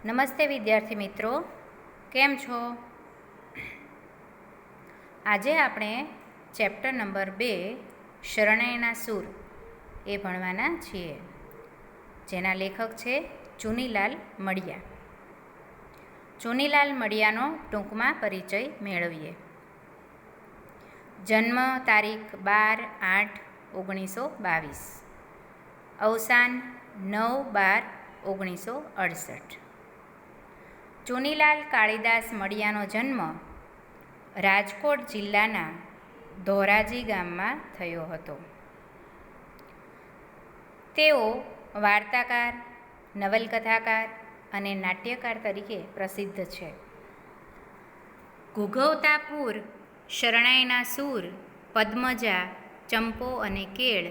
નમસ્તે વિદ્યાર્થી મિત્રો, કેમ છો? આજે આપણે ચેપ્ટર નંબર 2 શરણાઈના સૂર એ ભણવાના છીએ, જેના લેખક છે ચુનીલાલ મડિયા. ચુનીલાલ મડિયાનો ટૂંકમાં પરિચય મેળવીએ. જન્મ તારીખ 12/8/1922, અવસાન 9/12/1968. ચુનીલાલ કાળીદાસ મડિયાનો જન્મ રાજકોટ જિલ્લાના ધોરાજી ગામમાં થયો હતો. તેઓ વાર્તાકાર, નવલકથાકાર અને નાટ્યકાર તરીકે પ્રસિદ્ધ છે. ઘૂઘવતા પૂર, શરણાઈના સૂર, પદ્મજા, ચંપો અને કેળ,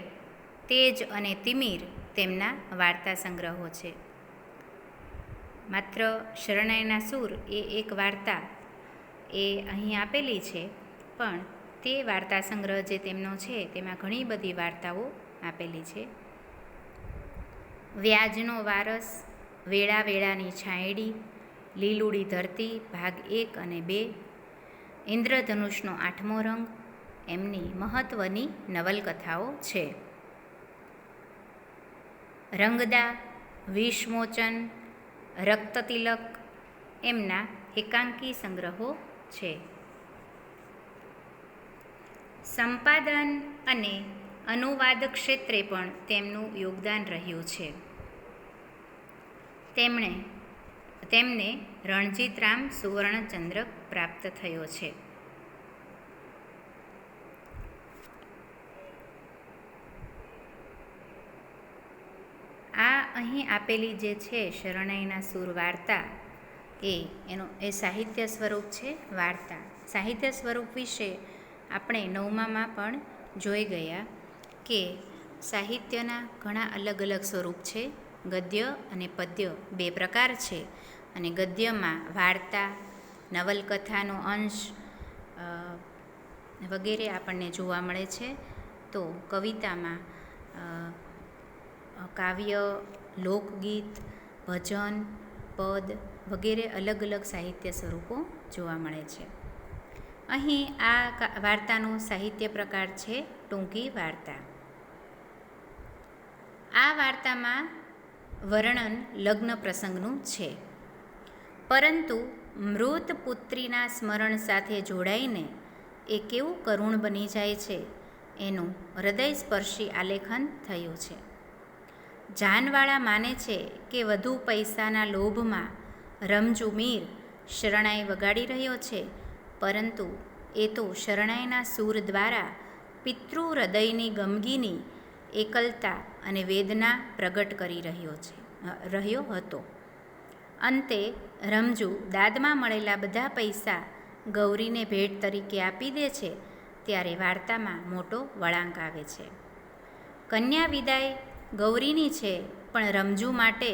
તેજ અને તિમિર તેમના વાર્તા સંગ્રહો છે. માત્ર શરણાઈના સૂર એ એક વાર્તા એ અહીં આપેલી છે, પણ તે વાર્તા સંગ્રહ જે તેમનો છે તેમાં ઘણી બધી વાર્તાઓ આપેલી છે. વ્યાજનો વારસ, વેળા વેળાની છાંયડી, લીલુડી ધરતી ભાગ 1 અને 2, ઇન્દ્રધનુષનો 8મો રંગ એમની મહત્ત્વની નવલકથાઓ છે. રંગદા, વિષમોચન, રક્તતિલક એમના એકાંકી સંગ્રહો છે. સંપાદન અને અનુવાદ ક્ષેત્રે પણ તેમનું યોગદાન રહ્યું છે. તેમને રણજીતરામ સુવર્ણચંદ્રક પ્રાપ્ત થયો છે. આ અહીં આપેલી જે છે શરણાઈના સૂર વાર્તા એ સાહિત્ય સ્વરૂપ છે. વાર્તા સાહિત્ય સ્વરૂપ વિશે આપણે 9મામાં પણ જોઈ ગયા કે સાહિત્યના ઘણા અલગ અલગ સ્વરૂપ છે. ગદ્ય અને પદ્ય 2 પ્રકાર છે, અને ગદ્યમાં વાર્તા, નવલકથાનો અંશ વગેરે આપણને જોવા મળે છે. તો કવિતામાં કાવ્ય, લોકગીત, ભજન, પદ વગેરે અલગ અલગ સાહિત્ય સ્વરૂપો જોવા મળે છે. અહીં આ વાર્તાનો સાહિત્ય પ્રકાર છે ટૂંકી વાર્તા. આ વાર્તામાં વર્ણન લગ્ન પ્રસંગનું છે, પરંતુ મૃત પુત્રીના સ્મરણ સાથે જોડાઈને એ કેવું કરુણ બની જાય છે એનું હૃદયસ્પર્શી આલેખન થયું છે. જાનવાળા માને છે કે વધુ પૈસાના લોભમાં રમજુ મીર શરણાઈ વગાડી રહ્યો છે, પરંતુ એ તો શરણાઈના સૂર દ્વારા પિતૃ હૃદયની ગમગીની એકલતા અને વેદના પ્રગટ કરી રહ્યો હતો. અંતે રમજુ દાદમાં મળેલા બધા પૈસા ગૌરીને ભેટ તરીકે આપી દે છે, ત્યારે વાર્તામાં મોટો વળાંક આવે છે. કન્યા વિદાય ગૌરીની છે, પણ રમજુ માટે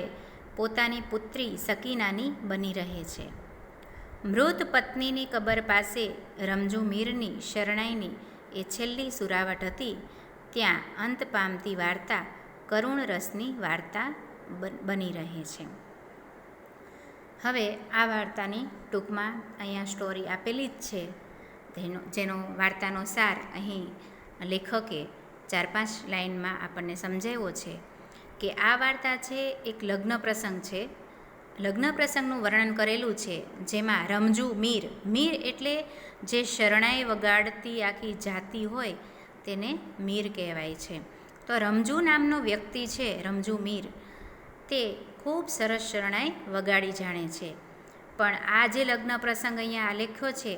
પોતાની પુત્રી સકીનાની બની રહે છે. મૃત પત્નીની કબર પાસે રમજુ મીરની શરણાઈની એ છેલ્લી સુરાવટ હતી. ત્યાં અંત પામતી વાર્તા કરુણ રસની વાર્તા બની રહે છે. હવે આ વાર્તાની ટૂંકમાં અહીંયા સ્ટોરી આપેલી જ છે, જેનો વાર્તાનો સાર અહીં લેખકે 4-5 લાઇનમાં આપણને સમજાવ્યો છે કે આ વાર્તા છે એક લગ્ન પ્રસંગ છે. લગ્ન પ્રસંગનું વર્ણન કરેલું છે, જેમાં રમજુ મીર એટલે જે શરણાઈ વગાડતી આખી જાતિ હોય તેને મીર કહેવાય છે. તો રમજુ નામનો વ્યક્તિ છે, રમજુ મીર, તે ખૂબ સરસ શરણાઈ વગાડી જાણે છે. પણ આ જે લગ્ન પ્રસંગ અહીંયા આલેખ્યો છે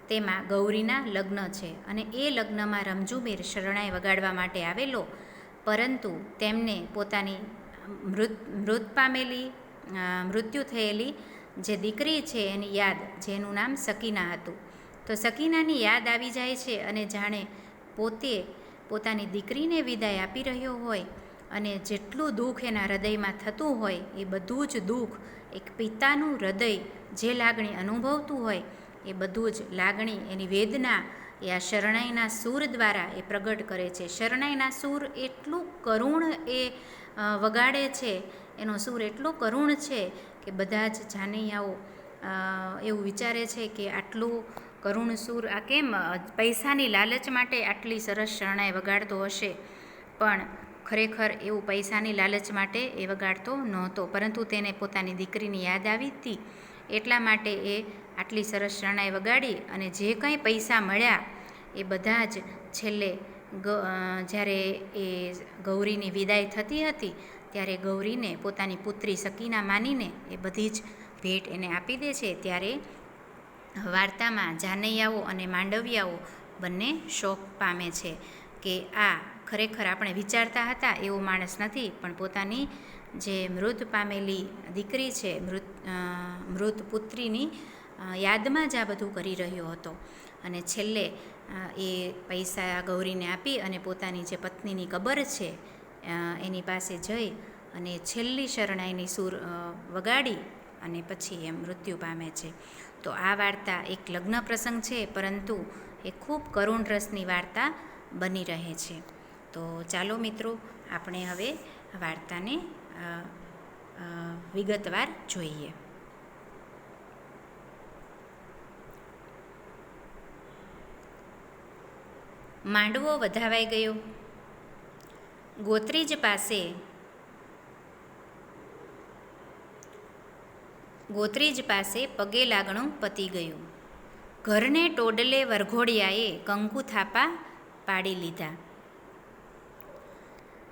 તેમાં ગૌરીના લગ્ન છે, અને એ લગ્નમાં રમજુ મીર શરણાઈ વગાડવા માટે આવેલો, પરંતુ તેમને પોતાની મૃત્યુ થયેલી જે દીકરી છે એની યાદ, જેનું નામ સકીના હતું, તો સકીનાની યાદ આવી જાય છે, અને જાણે પોતાની દીકરીને વિદાય આપી રહ્યો હોય, અને જેટલું દુઃખ એના હૃદયમાં થતું હોય એ બધું જ દુઃખ એક પિતાનું હૃદય જે લાગણી અનુભવતું હોય એ બધું જ લાગણી, એની વેદના એ આ શરણાઈના સૂર દ્વારા એ પ્રગટ કરે છે. શરણાઈના સૂર એટલું કરુણ એ વગાડે છે એનો સૂર એટલો કરુણ છે કે બધા જ જાનૈયાઓ એવું વિચારે છે કે આટલું કરુણ સૂર આ કેમ પૈસાની લાલચ માટે આટલી સરસ શરણાઈ વગાડતો હશે. પણ ખરેખર એવું પૈસાની લાલચ માટે એ વગાડતો નહોતો, પરંતુ તેને પોતાની દીકરીની યાદ આવી હતી એટલા માટે એ આટલી સરસ શરણાઈ વગાડી. અને જે કંઈ પૈસા મળ્યા એ બધા જ છેલ્લે જ્યારે એ ગૌરીની વિદાય થતી હતી ત્યારે ગૌરીને પોતાની પુત્રી સકીના માનીને એ બધી જ ભેટ એને આપી દે છે. ત્યારે વાર્તામાં જાનૈયાઓ અને માંડવિયાઓ બંને શોક પામે છે કે આ ખરેખર આપણે વિચારતા હતા એવો માણસ નથી, પણ પોતાની જે મૃત પામેલી દીકરી છે, મૃત પુત્રીની યાદમાં જ આ બધું કરી રહ્યો હતો. અને છેલ્લે એ પૈસા ગૌરીને આપી અને પોતાની જે પત્નીની કબર છે એની પાસે જઈ અને છેલ્લી શરણાઈની સૂર વગાડી અને પછી એમ મૃત્યુ પામે છે. તો આ વાર્તા એક લગ્ન પ્રસંગ છે, પરંતુ એ ખૂબ કરુણ રસની વાર્તા બની રહે છે. તો ચાલો મિત્રો, આપણે હવે વાર્તાને વિગતવાર જોઈએ. માંડવો વધાવાઈ ગયો. ગોત્રીજ પાસે પગે લાગણું પતી ગયું. ઘરને ટોડલે વરઘોડિયાએ કંકુ થાપા પાડી લીધા.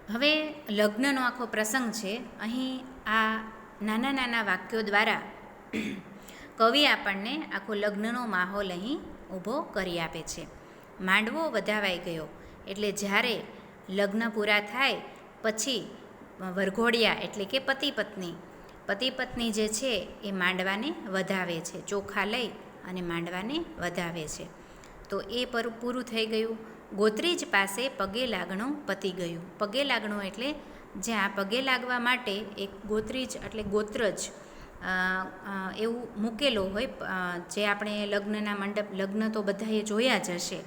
હવે લગ્નનો આખો પ્રસંગ છે. અહીં આ નાના નાના વાક્યો દ્વારા કવિ આપણને આખો લગ્નનો માહોલ અહીં ઊભો કરી આપે છે. માંડવો વધાવાઈ ગયો એટલે જ્યારે લગ્ન પૂરા થાય પછી વરઘોડિયા એટલે કે પતિ પત્ની જે છે એ માંડવાને વધાવે છે, ચોખા લઈ અને માંડવાને વધાવે છે. તો એ પૂરું થઈ ગયું. ગોત્રીજ પાસે પગે લાગણું પતી ગયું. પગે લાગણું એટલે જ્યાં પગે લાગવા માટે એક ગોત્રીજ એટલે ગોત્રજ એવું મૂકેલો હોય, જે આપણે લગ્નના મંડપ, લગ્ન તો બધાએ જોયા જ હશે.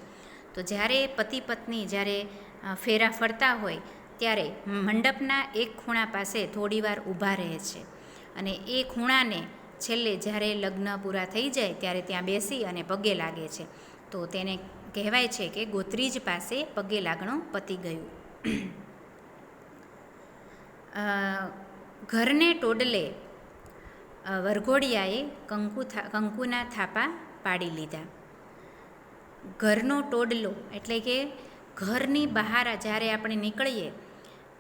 તો જ્યારે પતિ પત્ની જ્યારે ફેરા ફરતા હોય ત્યારે મંડપના એક ખૂણા પાસે થોડીવાર ઊભા રહે છે અને એ ખૂણાને છેલ્લે જ્યારે લગ્ન પૂરા થઈ જાય ત્યારે ત્યાં બેસી અને પગે લાગે છે. તો તેને કહેવાય છે કે ગોત્રીજ પાસે પગે લાગણું પતી ગયું. ઘરને ટોડલે વરઘોડિયાએ કંકુના થાપા પાડી લીધા. ઘરનો ટોડલો એટલે કે ઘરની બહાર જ્યારે આપણે નીકળીએ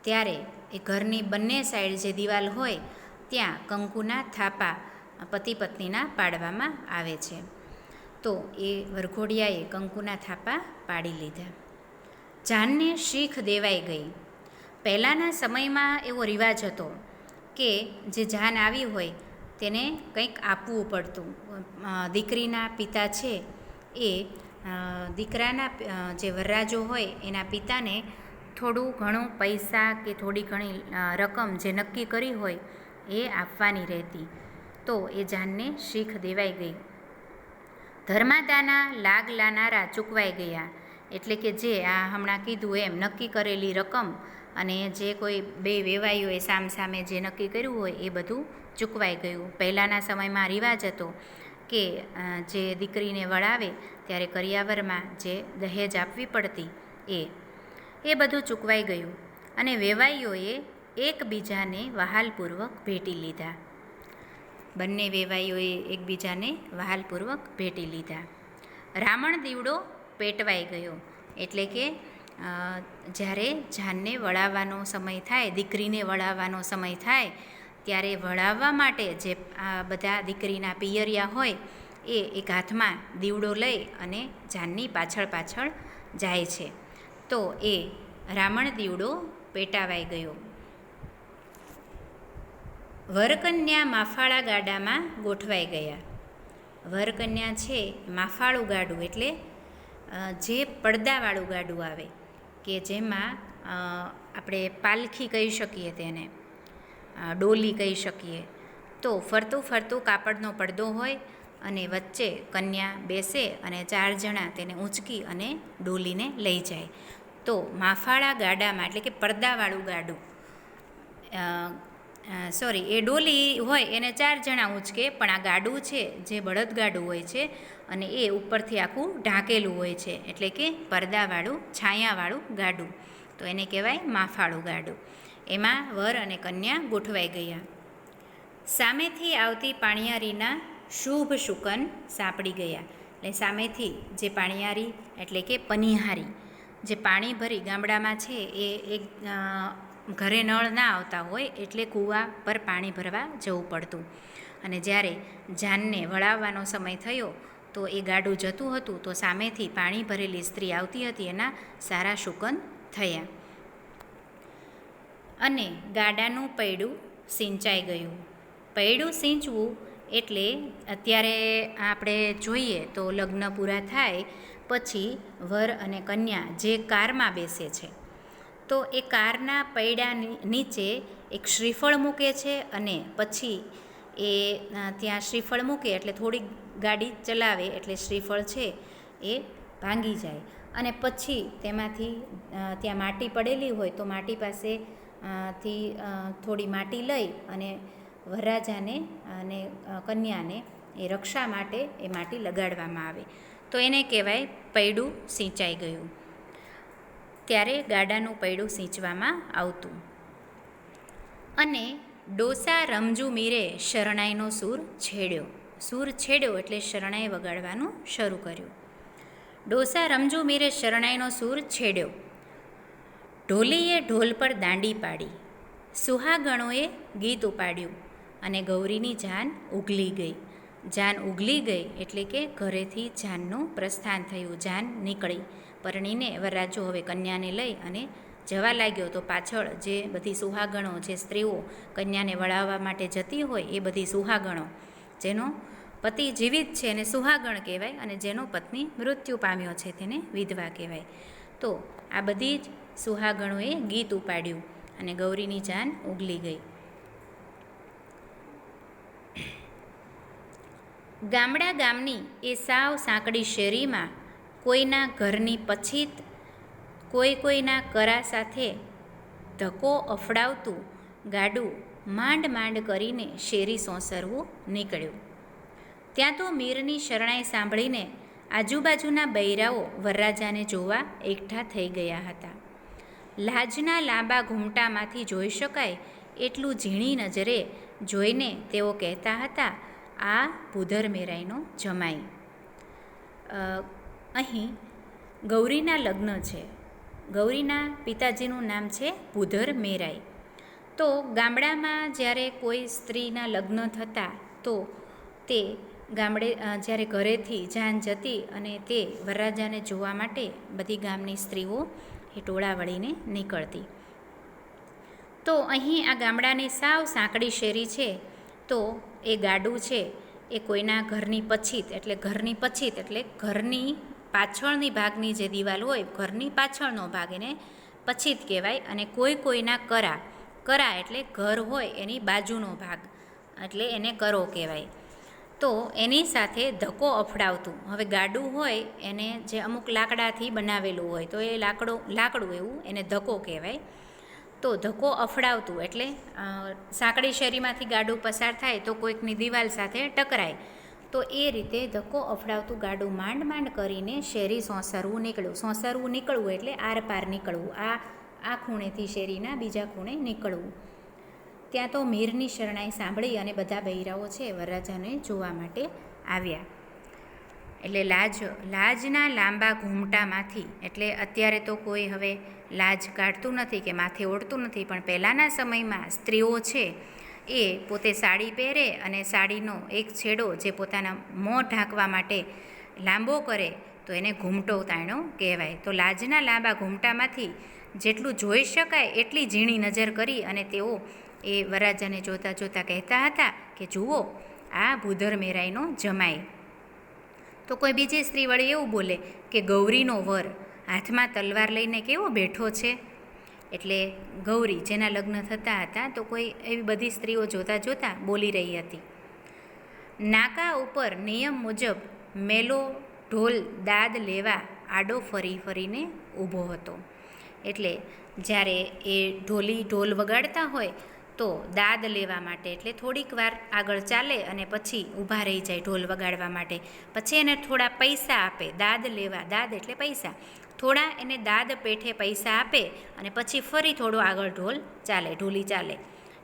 ત્યારે એ ઘરની બંને સાઈડ જે દિવાલ હોય ત્યાં કંકુના થાપા પતિ પત્નીના પાડવામાં આવે છે. તો એ વરઘોડિયાએ કંકુના થાપા પાડી લીધા. જાનને શીખ દેવાઈ ગઈ. પહેલાંના સમયમાં એવો રિવાજ હતો કે જે જાન આવી હોય તેને કંઈક આપવું પડતું. દીકરીના પિતા છે એ દીકરાના જે વરરાજો હોય એના પિતાને થોડું ઘણું પૈસા કે થોડી ઘણી રકમ જે નક્કી કરી હોય એ આપવાની રહેતી. તો એ જાનને શીખ દેવાઈ ગઈ. ધર્માદાના લાગ લાનારા ચૂકવાઈ ગયા. એટલે કે જે આ હમણાં કીધું એમ નક્કી કરેલી રકમ અને જે કોઈ બે વેવાઈઓએ સામસામે જે નક્કી કર્યું હોય એ બધું ચૂકવાઈ ગયું. પહેલાંના સમયમાં રિવાજ હતો કે જે દીકરીને વળાવે ત્યારે કરિયાવરમાં જે દહેજ આપવી પડતી એ બધું ચૂકવાઈ ગયું અને વેવાઈઓએ એકબીજાને વહાલપૂર્વક ભેટી લીધા. બંને વેવાઈઓએ એકબીજાને વહાલપૂર્વક ભેટી લીધા. રામણ દીવડો પેટવાઈ ગયો. એટલે કે જ્યારે જાનને વળાવવાનો સમય થાય, દીકરીને વળાવવાનો સમય થાય ત્યારે વળાવવા માટે જે આ બધા દીકરીના પિયરિયા હોય એ એક હાથમાં દીવડો લઈ અને જાનની પાછળ પાછળ જાય છે. તો એ રામણ દીવડો પેટાવાઈ ગયો. વરકન્યા માફાળા ગાડામાં ગોઠવાઈ ગયા. વરકન્યા છે માફાળું ગાડું એટલે જે પડદાવાળું ગાડું આવે કે જેમાં આપણે પાલખી કહી શકીએ, તેને ડોલી કહી શકીએ. તો ફરતું ફરતું કાપડનો પડદો હોય અને વચ્ચે કન્યા બેસે અને 4 જણા તેને ઊંચકી અને ડોલીને લઈ જાય. તો માફાળા ગાડામાં એટલે કે પડદાવાળું ગાડું એ ડોલી હોય એને 4 જણા ઊંચકે, પણ આ ગાડું છે જે બળદગાડું હોય છે અને એ ઉપરથી આખું ઢાંકેલું હોય છે, એટલે કે પડદાવાળું છાયાવાળું ગાડું, તો એને કહેવાય માફાળું ગાડું. એમાં વર અને કન્યા ગોઠવાઈ ગયા. સામેથી આવતી પાણિયારીના શુભ શુકન સાંપડી ગયા. એટલે સામેથી જે પાણિયારી એટલે કે પનિહારી જે પાણી ભરી ગામડામાં છે એ એક ઘરે નળ ના આવતા હોય એટલે કૂવા પર પાણી ભરવા જવું પડતું, અને જ્યારે જાનને વળાવવાનો સમય થયો તો એ ગાડું જતું હતું તો સામેથી પાણી ભરેલી સ્ત્રી આવતી હતી, એના સારા શુકન થયા. અને ગાડાનું પૈડું સિંચાઈ ગયું. પૈડું સિંચવું એટલે અત્યારે આપણે જોઈએ તો લગ્ન પૂરા થાય પછી વર અને કન્યા જે કારમાં બેસે છે તો એ કારના પૈડા નીચે એક શ્રીફળ મૂકે છે, અને પછી એ ત્યાં શ્રીફળ મૂકે એટલે થોડીક ગાડી ચલાવે એટલે શ્રીફળ છે એ ભાંગી જાય, અને પછી તેમાંથી ત્યાં માટી પડેલી હોય તો માટી પાસે થી થોડી માટી લઈ અને વરરાજાને અને કન્યાને એ રક્ષા માટે એ માટી લગાડવામાં આવે, તો એને કહેવાય પૈડું સિંચાઈ ગયું. ત્યારે ગાડાનું પૈડું સિંચવામાં આવતું. અને ડોસા રમજુ મીરે શરણાઈનો સૂર છેડ્યો. સૂર છેડ્યો એટલે શરણાઈ વગાડવાનું શરૂ કર્યું. ડોસા રમજુ મીરે શરણાઈનો સૂર છેડ્યો. ઢોલીએ ઢોલ પર દાંડી પાડી, સુહાગણોએ ગીત ઉપાડ્યું, અને ગૌરીની જાન ઉઘલી ગઈ. જાન ઉઘલી ગઈ એટલે કે ઘરેથી જાનનું પ્રસ્થાન થયું, જાન નીકળી. પરણીને વરરાજો હવે કન્યાને લઈ અને જવા લાગ્યો તો પાછળ જે બધી સુહાગણો, જે સ્ત્રીઓ કન્યાને વળાવવા માટે જતી હોય એ બધી સુહાગણો, જેનો પતિ જીવિત છે એને સુહાગણ કહેવાય, અને જેનો પત્ની મૃત્યુ પામ્યો છે તેને વિધવા કહેવાય. તો આ બધી જ સુહાગણોએ ગીત ઉપાડ્યું અને ગૌરીની જાન ઉગલી ગઈ. ગામડા ગામની એ સાવ સાંકડી શેરીમાં કોઈના ઘરની પછીત કોઈના કરા સાથે ધક્કો અફડાવતું ગાડું માંડ માંડ કરીને શેરી સોંસરવું નીકળ્યું. ત્યાં તો મીરની શરણાઈ સાંભળીને આજુબાજુના બૈરાઓ વરરાજાને જોવા એકઠા થઈ ગયા હતા. લાજના લાંબા ઘૂમટામાંથી જોઈ શકાય એટલું ઝીણી નજરે જોઈને તેઓ કહેતા હતા, આ ભૂધર મેરાઈનો જમાઈ. અહીં ગૌરીના લગ્ન છે. ગૌરીના પિતાજીનું નામ છે ભૂધર મેરાઈ. તો ગામડામાં જ્યારે કોઈ સ્ત્રીના લગ્ન થતા તો તે ગામડે જ્યારે ઘરેથી જાન જતી અને તે વરરાજાને જોવા માટે બધી ગામની સ્ત્રીઓ એ ટોળા વળીને નીકળતી. તો અહીં આ ગામડાની સાવ સાંકડી શેરી છે, તો એ ગાડું છે એ કોઈના ઘરની પછીત એટલે ઘરની પાછળની ભાગની જે દિવાલ હોય, ઘરની પાછળનો ભાગ એને પછીત કહેવાય, અને કોઈના કરા એટલે ઘર હોય એની બાજુનો ભાગ એટલે એને કરો કહેવાય. તો એની સાથે ધક્કો અફડાવતું. હવે ગાડું હોય એને જે અમુક લાકડાથી બનાવેલું હોય તો એ લાકડું એવું એને ધક્કો કહેવાય. તો ધક્કો અફડાવતું એટલે સાંકડી શેરીમાંથી ગાડું પસાર થાય તો કોઈકની દિવાલ સાથે ટકરાય, તો એ રીતે ધક્કો અફડાવતું ગાડું માંડ માંડ કરીને શેરી સોંસરવું નીકળવું એટલે આર પાર નીકળવું, આ ખૂણેથી શેરીના બીજા ખૂણે નીકળવું. ત્યાં તો મીરની શરણાઈ સાંભળી અને બધા બૈરાઓ છે વરરાજાને જોવા માટે આવ્યા. એટલે લાજના લાંબા ઘૂમટામાંથી, એટલે અત્યારે તો કોઈ હવે લાજ કાઢતું નથી કે માથે ઓઢતું નથી, પણ પહેલાંના સમયમાં સ્ત્રીઓ છે એ પોતે સાડી પહેરે અને સાડીનો એક છેડો જે પોતાના મોં ઢાંકવા માટે લાંબો કરે તો એને ઘૂમટો તાણ્યો કહેવાય. તો લાજના લાંબા ઘૂમટામાંથી જેટલું જોઈ શકાય એટલી ઝીણી નજર કરી અને તેઓ એ વરરાજાને જોતાં જોતાં કહેતા હતા કે જુઓ, આ ભૂધર મેરાઈનો જમાઈ. તો કોઈ બીજી સ્ત્રી વળી એવું બોલે કે ગૌરીનો વર હાથમાં તલવાર લઈને કેવો બેઠો છે. એટલે ગૌરી જેના લગ્ન થતા હતા તો કોઈ એવી બધી સ્ત્રીઓ જોતાં બોલી રહી હતી. નાકા ઉપર નિયમ મુજબ મેલો ઢોલ દાદ લેવા આડો ફરીને ઊભો હતો. એટલે જ્યારે એ ઢોલ વગાડતા હોય તો દાદ લેવા માટે એટલે થોડીક વાર આગળ ચાલે અને પછી ઊભા રહી જાય ઢોલ વગાડવા માટે. પછી એને થોડા પૈસા આપે, દાદ લેવા, દાદ એટલે પૈસા, થોડા એને દાદ પેઠે પૈસા આપે અને પછી ફરી થોડો આગળ ઢોલી ચાલે.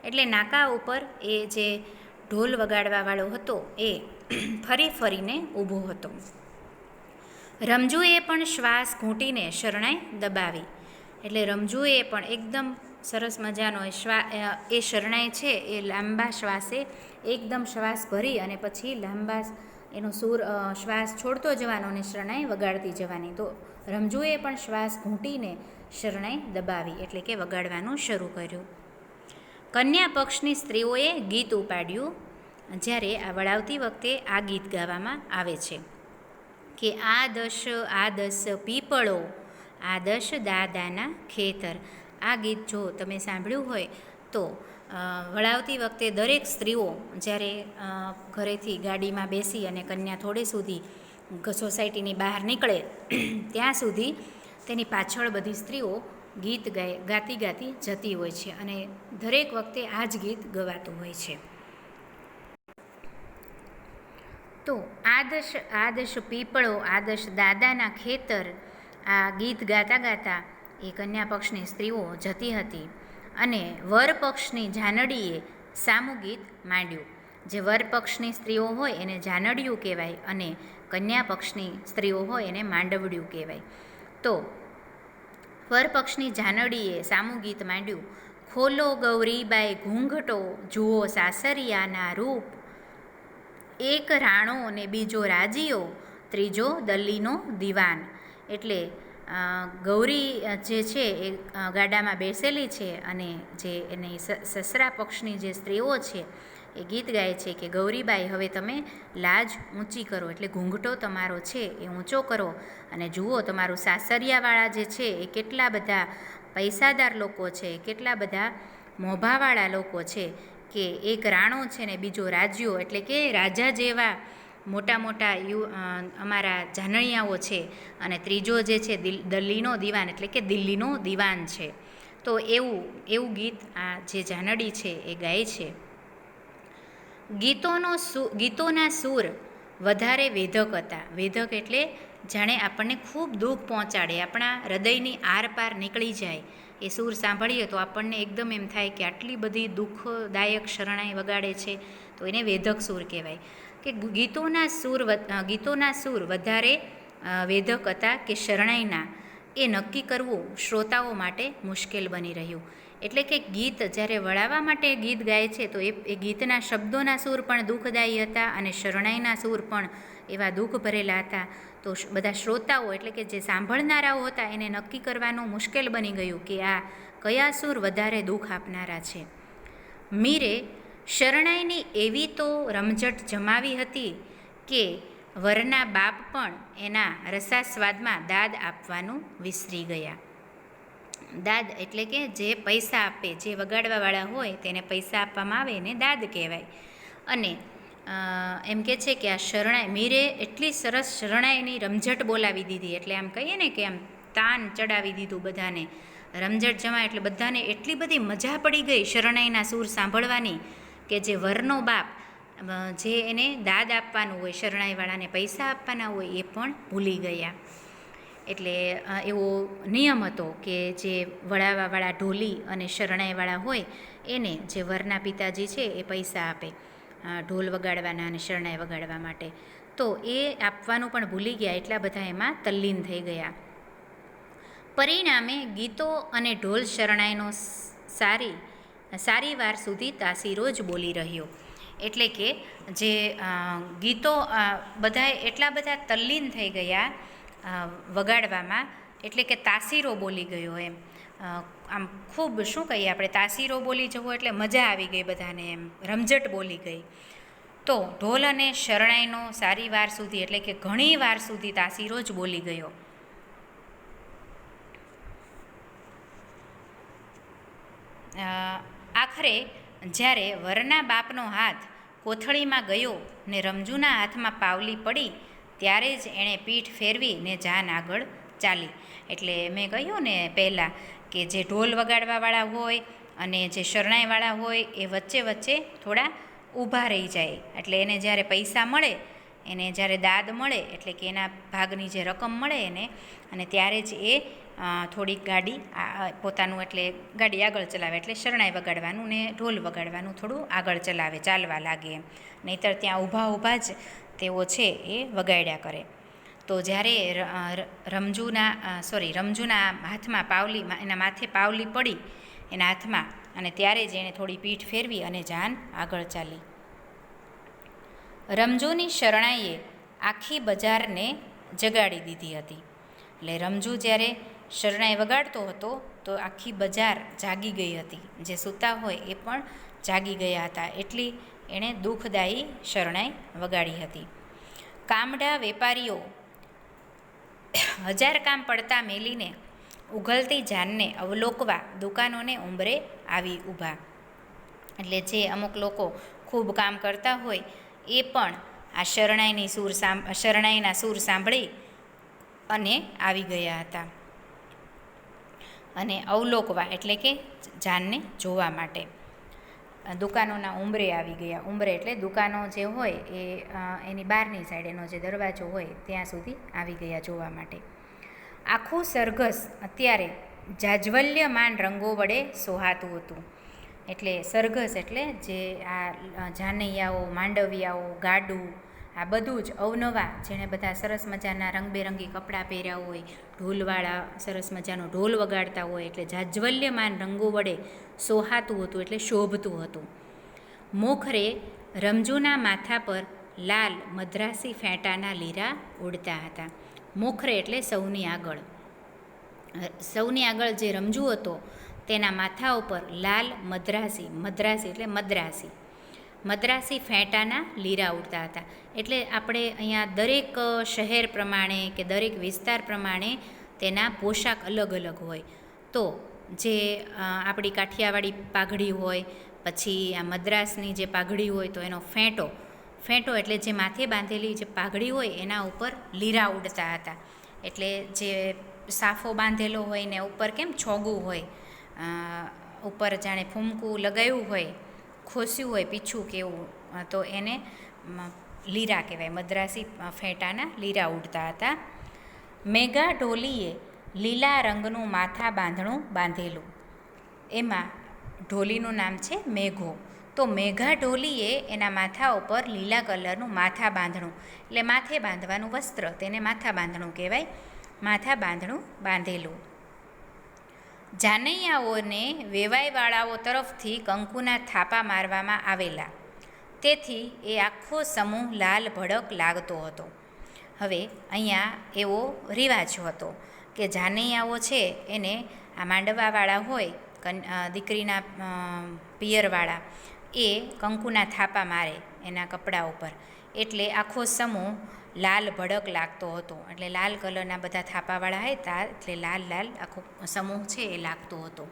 એટલે નાકા ઉપર એ જે ઢોલ વગાડવાવાળો હતો એ ફરીને ઊભો હતો. રમજુએ પણ શ્વાસ ઘૂંટીને શરણાઈ દબાવી. એટલે રમજુએ પણ એકદમ સરસ મજાનો એ શરણાઈ છે એ લાંબા શ્વાસે એકદમ શ્વાસ ભરી અને પછી લાંબા એનો શ્વાસ છોડતો જવાનો અને શરણાઈ વગાડતી જવાની. તો રમજુએ પણ શ્વાસ ઘૂંટીને શરણાઈ દબાવી એટલે કે વગાડવાનું શરૂ કર્યું. કન્યા પક્ષની સ્ત્રીઓએ ગીત ઉપાડ્યું. જ્યારે આ વળાવતી વખતે આ ગીત ગાવામાં આવે છે કે આ દસ પીપળો, આ દશ દાદાના ખેતર. આ ગીત જો તમે સાંભળ્યું હોય તો વળાવતી વખતે દરેક સ્ત્રીઓ જ્યારે ઘરેથી ગાડીમાં બેસી અને કન્યા થોડે સુધી સોસાયટીની બહાર નીકળે ત્યાં સુધી તેની પાછળ બધી સ્ત્રીઓ ગીત ગાતી જતી હોય છે અને દરેક વખતે આ જ ગીત ગવાતું હોય છે. તો આદશ પીપળો, આદશ દાદાના ખેતર, આ ગીત ગાતા એ કન્યા પક્ષની સ્ત્રીઓ જતી હતી અને વર પક્ષની જાનડીએ સામું ગીત માંડ્યું. જે વર પક્ષની સ્ત્રીઓ હોય એને જાનડિયું કહેવાય અને કન્યા પક્ષની સ્ત્રીઓ હોય એને માંડવડિયું કહેવાય. તો વર પક્ષની જાનડીએ સામું ગીત માંડ્યું. ખોલો ગૌરીબાઈ ઘૂંઘટો, જુઓ સાસરિયાના રૂપ, એક રાણો ને બીજો રાજીયો, ત્રીજો દલ્લીનો દિવાન. એટલે ગૌરી જે છે એ ગાડામાં બેસેલી છે અને જે એની સસરા પક્ષની જે સ્ત્રીઓ છે એ ગીત ગાય છે કે ગૌરીબાઈ હવે તમે લાજ ઊંચી કરો, એટલે ઘૂંઘટો તમારો છે એ ઊંચો કરો અને જુઓ તમારું સાસરિયાવાળા જે છે એ કેટલા બધા પૈસાદાર લોકો છે, કેટલા બધા મોભાવાળા લોકો છે કે એક રાણો છે ને બીજો રાજ્યો એટલે કે રાજા જેવા મોટા અમારા જાનૈયાઓ છે અને ત્રીજો જે છે દલ્લીનો દિવાન એટલે કે દિલ્હીનો દિવાન છે. તો એવું ગીત આ જે જાનડી છે એ ગાય છે. ગીતોના સૂર વધારે વેધક હતા. વેધક એટલે જાણે આપણને ખૂબ દુઃખ પહોંચાડે, આપણા હૃદયની આરપાર નીકળી જાય. એ સૂર સાંભળીએ તો આપણને એકદમ એમ થાય કે આટલી બધી દુઃખદાયક શરણાઈ વગાડે છે તો એને વેધક સૂર કહેવાય. કે ગીતોના સૂર વધારે વેધક હતા કે શરણાઈના, એ નક્કી કરવું શ્રોતાઓ માટે મુશ્કેલ બની રહ્યું. એટલે કે ગીત જ્યારે વળાવવા માટે ગીત ગાય છે તો એ ગીતના શબ્દોના સૂર પણ દુઃખદાયી હતા અને શરણાઈના સૂર પણ એવા દુઃખ ભરેલા હતા. તો બધા શ્રોતાઓ એટલે કે જે સાંભળનારાઓ હતા એને નક્કી કરવાનું મુશ્કેલ બની ગયું કે આ કયા સૂર વધારે દુઃખ આપનારા છે. મીરે શરણાઈની એવી તો રમઝટ જમાવી હતી કે વરના બાપ પણ એના રસાસ્વાદમાં દાદ આપવાનું વિસરી ગયા. દાદ એટલે કે જે પૈસા આપે, જે વગાડવાવાળા હોય તેને પૈસા આપવામાં આવે એને દાદ કહેવાય. અને એમ કે છે કે આ શરણાઈ મીરે એટલી સરસ શરણાઈની રમઝટ બોલાવી દીધી, એટલે આમ કહીએ ને કે આમ તાન ચડાવી દીધું બધાને. રમઝટ જમાય એટલે બધાને એટલી બધી મજા પડી ગઈ શરણાઈના સૂર સાંભળવાની કે જે વરનો બાપ જે એને દાદ આપવાનું હોય, શરણાઈવાળાને પૈસા આપવાના હોય એ પણ ભૂલી ગયા. એટલે એવો નિયમ હતો કે જે વળાવાવાળા ઢોલી અને શરણાઈવાળા હોય એને જે વરના પિતાજી છે એ પૈસા આપે ઢોલ વગાડવાના અને શરણાઈ વગાડવા માટે. તો એ આપવાનું પણ ભૂલી ગયા, એટલા બધા એમાં તલ્લીન થઈ ગયા. પરિણામે ગીતો અને ઢોલ શરણાઈનો સારી વાર સુધી તાસીરો જ બોલી રહ્યો. એટલે કે જે ગીતો બધાએ એટલા બધા તલ્લીન થઈ ગયા વગાડવામાં, એટલે કે તાસીરો બોલી ગયો એમ. આમ ખૂબ શું કહીએ આપણે, તાસીરો બોલી જવો એટલે મજા આવી ગઈ બધાને એમ, રમઝટ બોલી ગઈ. તો ઢોલ અને શરણાઈનો સારી વાર સુધી એટલે કે ઘણી વાર સુધી તાસીરો જ બોલી ગયો. આખરે જ્યારે વરના બાપનો હાથ કોથળીમાં ગયો ને રમજુના હાથમાં પાવલી પડી ત્યારે જ એણે પીઠ ફેરવી ને જાન આગળ ચાલી. એટલે મેં કહ્યું ને પહેલાં કે જે ઢોલ વગાડવાવાળા હોય અને જે શરણાઈવાળા હોય એ વચ્ચે વચ્ચે થોડા ઊભા રહી જાય. એટલે એને જ્યારે પૈસા મળે, એને જ્યારે દાદ મળે, એટલે કે એના ભાગની જે રકમ મળે એને, અને ત્યારે જ એ થોડીક ગાડી પોતાનું એટલે ગાડી આગળ ચલાવે. એટલે શરણાઈ વગાડવાનું ને ઢોલ વગાડવાનું થોડું આગળ ચલાવે, ચાલવા લાગે એમ. નહીંતર ત્યાં ઊભા ઊભા જ તેઓ છે એ વગાડ્યા કરે. તો જ્યારે રમજુના હાથમાં પાવલી, એના માથે પાવલી પડી એના હાથમાં, અને ત્યારે જ એણે થોડી પીઠ ફેરવી અને જાન આગળ ચાલી. રમજુની શરણાઈએ આખી બજારને જગાડી દીધી હતી. એટલે રમજુ જ્યારે શરણાઈ વગાડતો હતો તો આખી બજાર જાગી ગઈ હતી. જે સૂતા હોય એ પણ જાગી ગયા હતા. એટલી એણે દુઃખદાયી શરણાઈ વગાડી હતી. કામડા વેપારીઓ 1000 કામ પડતા મેલીને ઉઘલતી જાનને અવલોકવા દુકાનોને ઉંબરે આવી ઊભા. એટલે જે અમુક લોકો ખૂબ કામ કરતા હોય એ પણ આ શરણાઈના સૂર સાંભળી અને આવી ગયા હતા. અને અવલોકવા એટલે કે જાનને જોવા માટે દુકાનોના ઉંબરે આવી ગયા. ઉંબરે એટલે દુકાનો જે હોય એ એની બહારની સાઈડ, એનો જે દરવાજો હોય ત્યાં સુધી આવી ગયા જોવા માટે. આખું સરઘસ અત્યારે જાજ્વલ્યમાન રંગો વડે સોહાતું હતું. એટલે સરઘસ એટલે જે આ જાનૈયાઓ, માંડવિયાઓ, ગાડું, આ બધું જ અવનવા, જેણે બધા સરસ મજાના રંગબેરંગી કપડાં પહેર્યા હોય, ઢોલવાળા સરસ મજાનો ઢોલ વગાડતા હોય, એટલે જાજ્વલ્યમાન રંગો વડે સોહાતું હતું, એટલે શોભતું હતું. મોખરે રમજુના માથા પર લાલ મદ્રાસી ફેંટાના લીરા ઉડતા હતા. મોખરે એટલે સૌની આગળ. સૌની આગળ જે રમજુ હતો તેના માથા ઉપર લાલ મદ્રાસી એટલે મદ્રાસી ફેંટાના લીરા ઉડતા હતા. એટલે આપણે અહીંયા દરેક શહેર પ્રમાણે કે દરેક વિસ્તાર પ્રમાણે તેના પોશાક અલગ અલગ હોય. તો જે આપણી કાઠિયાવાડી પાઘડી હોય, પછી આ મદ્રાસની જે પાઘડી હોય તો એનો ફેંટો એટલે જે માથે બાંધેલી જે પાઘડી હોય એના ઉપર લીરા ઉડતા હતા. એટલે જે સાફો બાંધેલો હોય ને ઉપર કેમ છોગું હોય, ઉપર જાણે ફૂમકું લગાવ્યું હોય, ખોસ્યું હોય પીછું કેવું, તો એને લીરા કહેવાય. મદ્રાસી ફેંટાના લીરા ઉડતા હતા. મેઘા ઢોલીએ લીલા રંગનું માથા બાંધણું બાંધેલું. એમાં ઢોલીનું નામ છે મેઘો. તો મેઘા ઢોલીએ એના માથા ઉપર લીલા કલરનું માથા બાંધણું, એટલે માથે બાંધવાનું વસ્ત્ર, તેને માથા બાંધણું કહેવાય. માથા બાંધણું બાંધેલું. જાનૈયાઓને વેવાઈવાળાઓ તરફથી કંકુના થાપા મારવામાં આવેલા, તેથી એ આખો સમૂહ લાલ ભડક લાગતો હતો. હવે અહીંયા એવો રિવાજ હતો કે જાનૈયાઓ છે એને આ માંડવાવાળા હોય, દીકરીના પિયરવાળા, એ કંકુના થાપા મારે એના કપડા ઉપર, એટલે આખો સમૂહ લાલ ભડક લાગતો હતો. એટલે લાલ કલરના બધા થાપાવાળા હતા, એટલે લાલ આખો સમૂહ છે એ લાગતો હતો.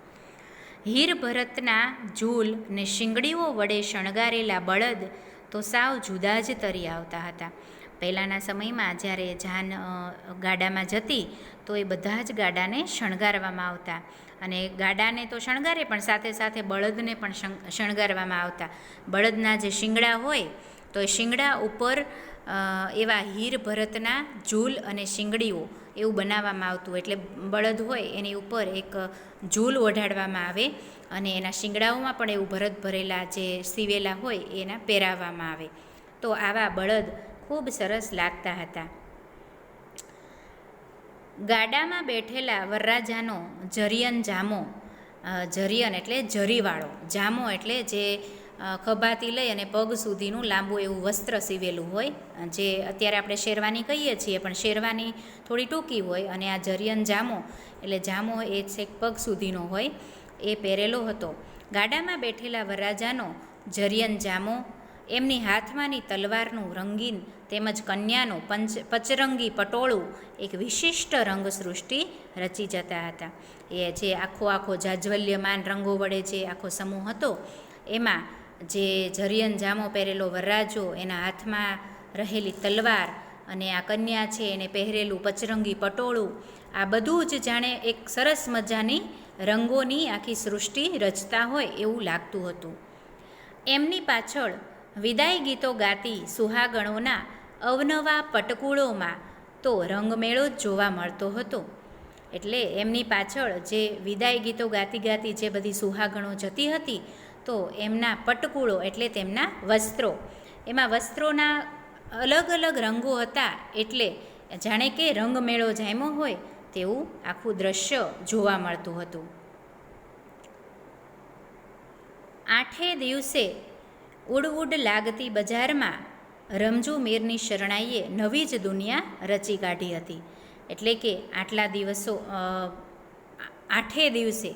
હીર ભરતના ઝૂલ ને શિંગડીઓ વડે શણગારેલા બળદ તો સાવ જુદા જ તરી આવતા હતા. પહેલાંના સમયમાં જ્યારે જાન ગાડામાં જતી તો એ બધા જ ગાડાને શણગારવામાં આવતા, અને ગાડાને તો શણગારે પણ સાથે સાથે બળદને પણ શણગારવામાં આવતા. બળદના જે શિંગડા હોય તો એ શિંગડા ઉપર એવા હીર ભરતના ઝૂલ અને શિંગડીઓ એવું બનાવવામાં આવતું. એટલે બળદ હોય એની ઉપર એક ઝૂલ ઓઢાડવામાં આવે, અને એના શિંગડાઓમાં પણ એવું ભરત ભરેલા જે સીવેલા હોય એના પહેરાવવામાં આવે. તો આવા બળદ ખૂબ સરસ લાગતા હતા. ગાડામાં બેઠેલા વરરાજાનો જરિયન જામો, જરિયન એટલે જરીવાળો, જામો એટલે જે ખભાથી લઈ અને પગ સુધીનું લાંબુ એવું વસ્ત્ર સીવેલું હોય, જે અત્યારે આપણે શેરવાની કહીએ છીએ, પણ શેરવાની થોડી ટૂંકી હોય, અને આ જરિયન જામો એટલે જામો એ છેક પગ સુધીનો હોય, એ પહેરેલો હતો. ગાડામાં બેઠેલા વરરાજાનો જરિયન જામો, એમની હાથમાંની તલવારનું રંગીન તેમજ કન્યાનું પચરંગી પટોળું એક વિશિષ્ટ રંગસૃષ્ટિ રચી જતા હતા. એ જે આખો જાજ્વલ્યમાન રંગો વડે જે આખો સમૂહ હતો, એમાં જે જરિયન જામો પહેરેલો વરરાજો, એના હાથમાં રહેલી તલવાર, અને આ કન્યા છે એને પહેરેલું પચરંગી પટોળું, આ બધું જ જાણે એક સરસ મજાની રંગોની આખી સૃષ્ટિ રચતા હોય એવું લાગતું હતું. એમની પાછળ વિદાય ગીતો ગાતી સુહાગણોના અવનવા પટકૂળોમાં તો રંગમેળો જ જોવા મળતો હતો. એટલે એમની પાછળ જે વિદાય ગીતો ગાતી ગાતી જે બધી સુહાગણો જતી હતી, તો એમના પટકૂળો એટલે તેમના વસ્ત્રો, એમાં વસ્ત્રોના અલગ અલગ રંગો હતા. એટલે જાણે કે રંગમેળો જામ્યો હોય તેવું આખું દ્રશ્ય જોવા મળતું હતું. આઠે દિવસે ઉડ ઉડ લાગતી બજારમાં રમઝુ મીરની શરણાઈએ નવી જ દુનિયા રચી કાઢી હતી. એટલે કે આટલા દિવસો, આઠે દિવસે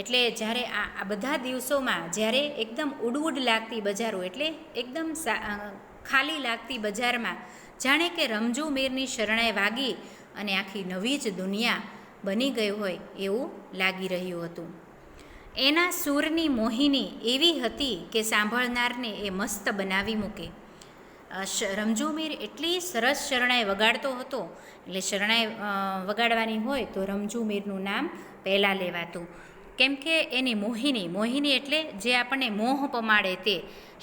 એટલે જ્યારે આ બધા દિવસોમાં જ્યારે એકદમ ઉડ ઉડ લાગતી બજારો એટલે એકદમ ખાલી લાગતી બજારમાં જાણે કે રમઝુ મીરની શરણાઈ વાગી અને આખી નવી જ દુનિયા બની ગઈ હોય એવું લાગી રહ્યું હતું. એના સૂરની મોહિની એવી હતી કે સાંભળનારને એ મસ્ત બનાવી મૂકે. રમઝુ મીર એટલી સરસ શરણાઈ વગાડતો હતો, એટલે શરણાઈ વગાડવાની હોય તો રમઝુ મીરનું નામ પહેલાં લેવાતું. કેમ કે એની મોહિની એટલે જે આપણને મોહ પમાડે તે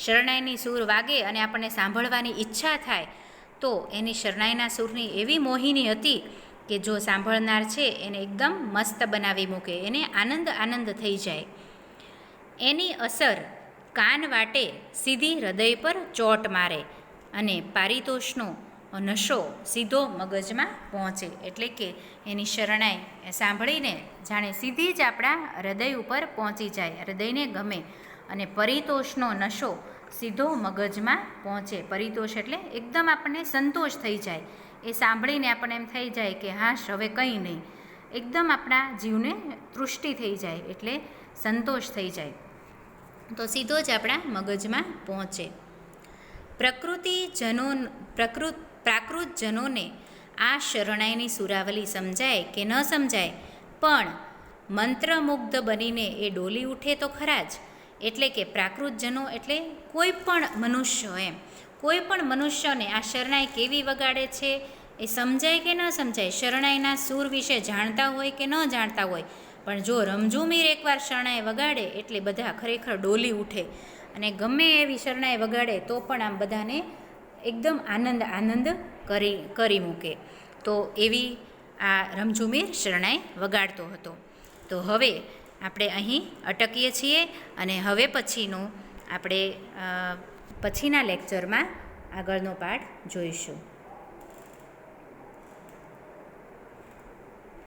શરણાઈની સૂર વાગે અને આપણને સાંભળવાની ઈચ્છા થાય, તો એની શરણાઈના સૂરની એવી મોહિની હતી કે જો સાંભળનાર છે એને એકદમ મસ્ત બનાવી મૂકે, એને આનંદ થઈ જાય. એની અસર કાન વાટે સીધી હૃદય પર ચોટ મારે અને પારિતોષનો નશો સીધો મગજમાં પહોંચે. એટલે કે એની શરણાઈ સાંભળીને જાણે સીધી જ આપણા હૃદય ઉપર પહોંચી જાય, હૃદયને ગમે અને પરિતોષનો નશો સીધો મગજમાં પહોંચે. પરિતોષ એટલે એકદમ આપણને સંતોષ થઈ જાય. એ સાંભળીને આપણને એમ થઈ જાય કે હાશ હવે કંઈ નહીં, એકદમ આપણા જીવને તૃષ્ટિ થઈ જાય, એટલે સંતોષ થઈ જાય, તો સીધો જ આપણા મગજમાં પહોંચે. પ્રાકૃતજનોને આ શરણાઈની સુરાવલી સમજાય કે ન સમજાય, પણ મંત્રમુગ્ધ બનીને એ ડોલી ઉઠે તો ખરા જ. એટલે કે પ્રાકૃતજનો એટલે કોઈ પણ મનુષ્ય, એમ કોઈ પણ મનુષ્યને આ શરણાઈ કેવી વગાડે છે એ સમજાય કે ન સમજાય, શરણાઈના સૂર વિશે જાણતા હોય કે ન જાણતા હોય, પણ જો રમઝુ મીર એકવાર શરણાઈ વગાડે એટલે બધા ખરેખર ડોલી ઉઠે અને ગમે એવી શરણાઈ વગાડે તો પણ આમ બધાને એકદમ આનંદ કરી મૂકે. તો એવી આ રમઝુ મીર શરણાઈ વગાડતો હતો. તો હવે આપણે અહીં અટકીએ છીએ અને હવે પછીનું આપણે પછીના લેક્ચરમાં આગળનો પાઠ જોઈશું.